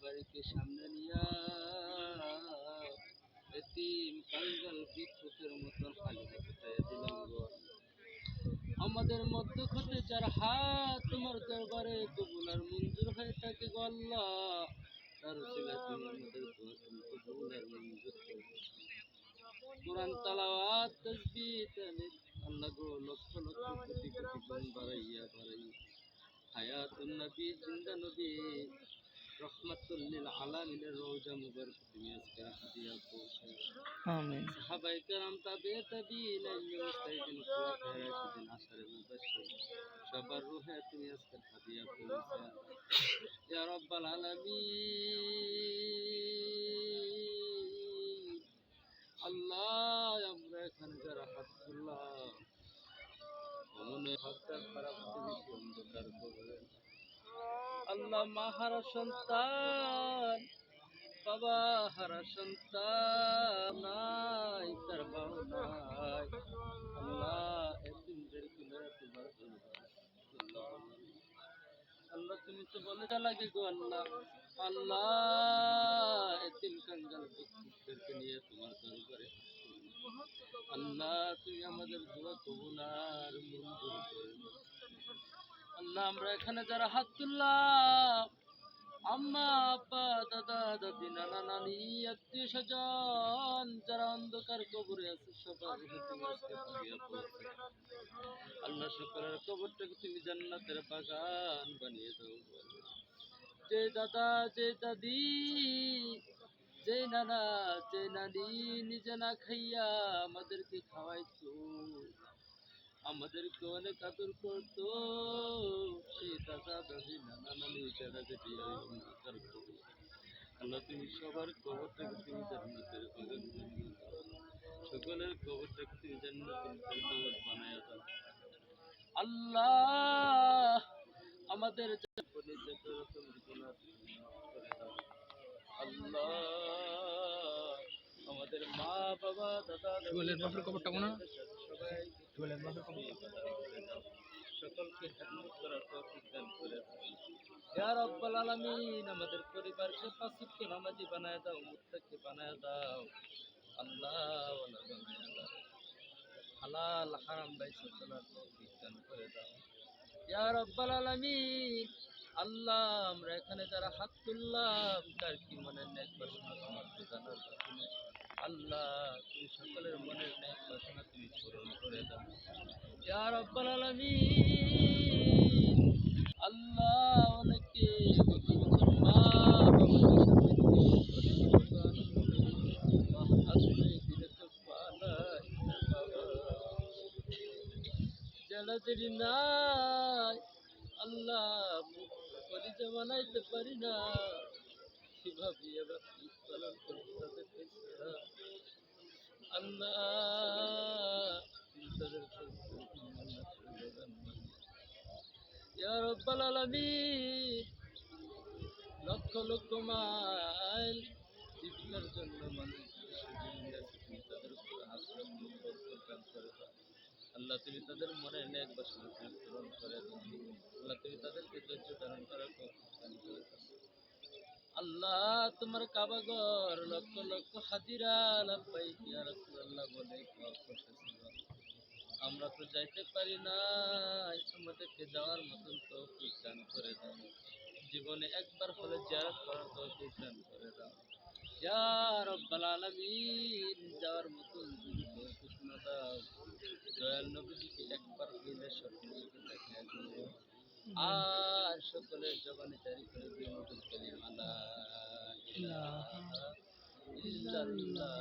বাড়িকে সামনে নিয়া এতিম কাঙ্গাল ভিক্ষুকের মতন খালি হাতে দিলাম গো। আমাদের মধ্য হতে যার হাত তোমার দরবারে কবুল আর মঞ্জুর হয়ে থাকে গো আল্লাহ, তার উসিলায় তুমি আমাদের দোয়া কবুল আর মঞ্জুর করে। কোরআন তালাওয়াত তাসবিহ তাহলিল আল্লাহ গো লক্ষ লক্ষ কোটি কোটি গুণ বাড়াইয়া হায়াতুন নবী জিন্দা নবী রহমাতুল লিল আলামিনের রওজা মুবারক তুমি আজকে হাদিয়া পৌঁছায়। আমিন। সাহাবায়ে কেরাম তাবিঈন মুস্তাহিদিন খুলাফায়ে রাশিদিন আশারে মুবাশশিরিন সবার রূহে তুমি আজকে হাদিয়া পৌঁছায় ইয়া রাব্বাল আলামিন। আল্লাহ আমরা এখানে যারা হাত তুললাম মনে হাতটা খারাপ বেশি অন্ধকার করবে আল্লাহ, মা হারা সন্তান, বাবা হারা সন্তান নাই, তার বাবা নাই আল্লাহ, এতিমদের কিনারে তোমার আল্লাহ তুমি তো বলে লাগে গো আল্লাহ, আল্লাহ এতিম কাঙ্গাল ভিক্ষুকদেরকে নিয়ে তোমার দরবারে আল্লাহ তুমি আমাদের দোয়া কবুল আর মঞ্জুর করে। আল্লাহ আমরা এখানে যারা হাত তুললাম আম্মা আব্বা দাদা দাদি নানা নানি আত্মীয় স্বজন যারা অন্ধকার কবরে আছে সবার আল্লাহ সকলের কবরটাকে তুমি জান্নাতের বাগান বানিয়ে দাও। যে দাদা যে দাদি যে নানা যে নানি নিজে না খাইয়া আমাদেরকে খাওয়াইতো, আমাদেরকে অনেক আদর করতো, সেই দাদা দাদি নানা নানি যারা যেটি অন্ধকার করবো আল্লাহ তুমি সবার কবরটাকে তুমি জান্নাতের বাগান বানিয়ে দাও, সকলের কবরটাকে তুমি জান্নাতের বাগান বানায় দাও। আল্লাহ আমাদের আল্লাহ আমাদের মা বাবা দাদা সকলকে খেদমত করার তৌফিক দান করে দাও ইয়া রাব্বাল আলামিন। আমাদের পরিবারকে পাঁচ ওয়াক্ত নামাজি বানায় দাও, মুত্তাকি বানায় দাও আল্লাহ, ওয়ালা বানায় দাও, হালাল হারাম বাইসে চলার তৌফিক দান করে দাও ইয়া রাব্বাল আলামিন। আল্লাহ আমরা এখানে যারা হাত তুললাম তার কি মনের নেক বাসনা তোমার তো জানার বাকি নেই আল্লাহ, তুমি সকলের মনের নেক বাসনা তুমি পূরণ করে দাও ইয়া রাব্বাল আলামিন। আল্লাহ অনেকে গত বছর মা যারা যদি নাই আল্লাহ পরিচয় বানাইতে পারি না, কিভাবে এবার পালন করবো তাদেরকে আল্লাহ, ইয়া রাব্বাল আলামিন। লক্ষ লক্ষ মাইল জীবিকার জন্য মানুষ তাদের উপর আশ্রম দান করে দাও আল্লাহ, তুমি তাদের মনে নেক বাসনা পূরণ করে দাও আল্লাহ, তুমি তাদেরকে ধৈর্য ধারণ করার দান করে দাও আল্লাহ। তোমার কাবাগর লক্ষ লক্ষ হাজিরা লাব্বাইক ইয়া রাসূলুল্লাহ বলে করতেছিল, আমরা তো যাইতে পারি না, আমাদেরকে যাওয়ার মতন তৌফিক দান করে দাও, জীবনে একবার হলে জিয়ারত করার তৌফিক দান করে দাও ইয়া রাব্বাল আলামিন। যাওয়ার মতন যদি তৌফিক না দাও, দয়াল নবীজিকে একবার হইলে স্বপ্নে দেখা দিও আর সকলের জবানে জারি করে দিও মধুর কালিমা লা ইলাহা ইল্লাল্লাহ।